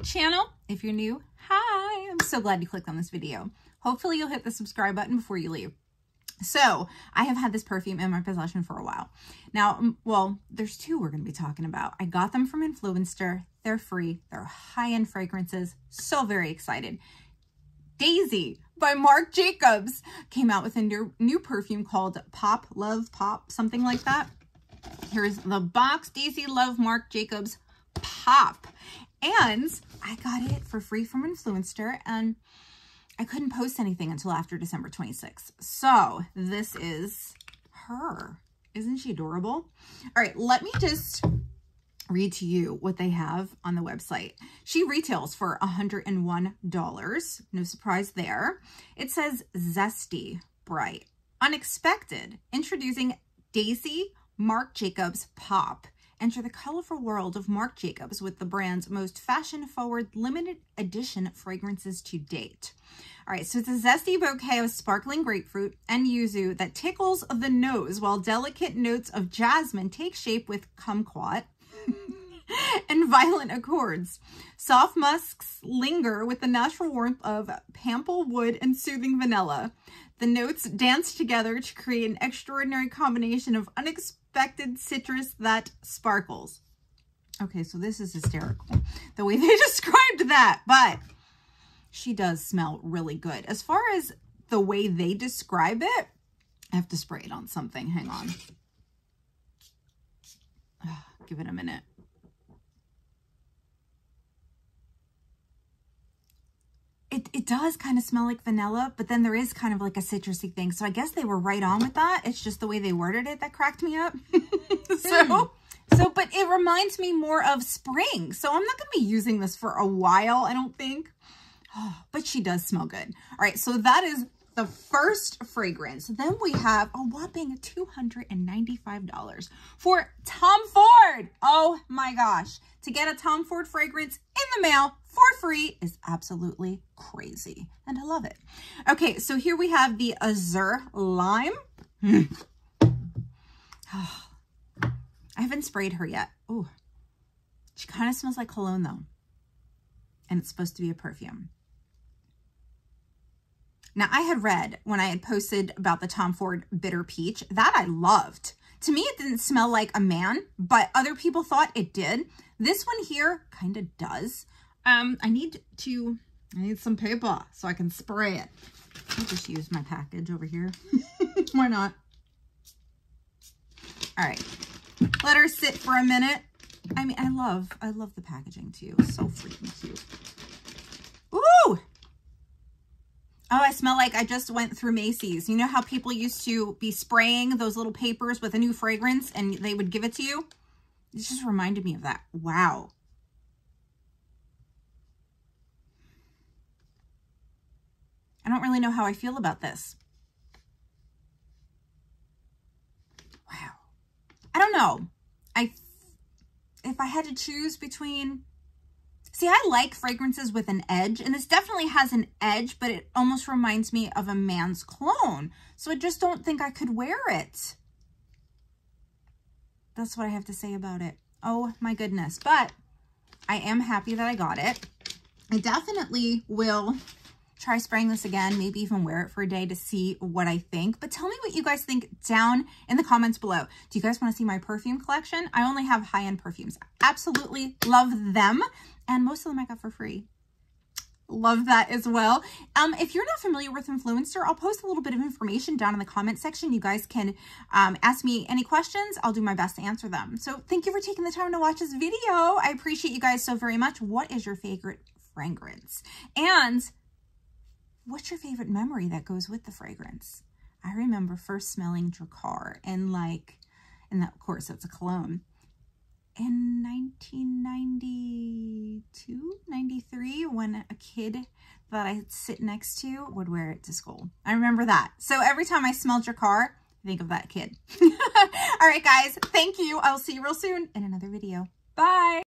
channel. If you're new, hi, I'm so glad you clicked on this video. Hopefully you'll hit the subscribe button before you leave. So I have had this perfume in my possession for a while. Now, well, there's two we're going to be talking about. I got them from Influenster. They're free. They're high-end fragrances. So very excited. Daisy by Marc Jacobs came out with a new perfume called Pop, Love, Pop, something like that. Here's the box. Daisy Love Marc Jacobs Pop. And I got it for free from Influenster, and I couldn't post anything until after December 26th. So this is her. Isn't she adorable? All right, let me just read to you what they have on the website. She retails for $101. No surprise there. It says zesty, bright, unexpected. Introducing Daisy Marc Jacobs Pop. Enter the colorful world of Marc Jacobs with the brand's most fashion-forward limited edition fragrances to date. All right, so it's a zesty bouquet of sparkling grapefruit and yuzu that tickles the nose, while delicate notes of jasmine take shape with kumquat and violent accords. Soft musks linger with the natural warmth of pample wood and soothing vanilla. The notes dance together to create an extraordinary combination of unexpected citrus that sparkles. Okay, so this is hysterical, the way they described that, but she does smell really good. As far as the way they describe it, I have to spray it on something. Hang on. Give it a minute. It does kind of smell like vanilla, but then there is kind of like a citrusy thing. So I guess they were right on with that. It's just the way they worded it that cracked me up. But it reminds me more of spring. So I'm not going to be using this for a while, I don't think. Oh, but she does smell good. All right, so that is the first fragrance. Then we have a whopping $295 for Tom Ford. Oh my gosh. To get a Tom Ford fragrance in the mail for free is absolutely crazy. And I love it. Okay, so here we have the Azure Lime. Oh, I haven't sprayed her yet. Oh, she kind of smells like cologne though. And it's supposed to be a perfume. Now, I had read when I had posted about the Tom Ford Bitter Peach that I loved. To me, it didn't smell like a man, but other people thought it did. This one here kind of does. I need some paper so I can spray it. I'll just use my package over here. Why not? All right, let her sit for a minute. I mean, I love the packaging too. So freaking cute. Ooh! Oh, I smell like I just went through Macy's. You know how people used to be spraying those little papers with a new fragrance and they would give it to you? It just reminded me of that. Wow. I don't really know how I feel about this. Wow. I don't know. If I had to choose between... See, I like fragrances with an edge, and this definitely has an edge, but it almost reminds me of a man's cologne. So I just don't think I could wear it. That's what I have to say about it. Oh my goodness. But I am happy that I got it. I definitely will try spraying this again, maybe even wear it for a day to see what I think. But tell me what you guys think down in the comments below. Do you guys want to see my perfume collection? I only have high-end perfumes. Absolutely love them. And most of them I got for free. Love that as well. If you're not familiar with Influenster, I'll post a little bit of information down in the comment section. You guys can ask me any questions. I'll do my best to answer them. So thank you for taking the time to watch this video. I appreciate you guys so very much. What is your favorite fragrance? And what's your favorite memory that goes with the fragrance? I remember first smelling Drakkar and of course it's a cologne. In 1992, 93, when a kid that I'd sit next to would wear it to school. I remember that. So every time I smell Drakkar, I think of that kid. All right, guys, thank you. I'll see you real soon in another video. Bye.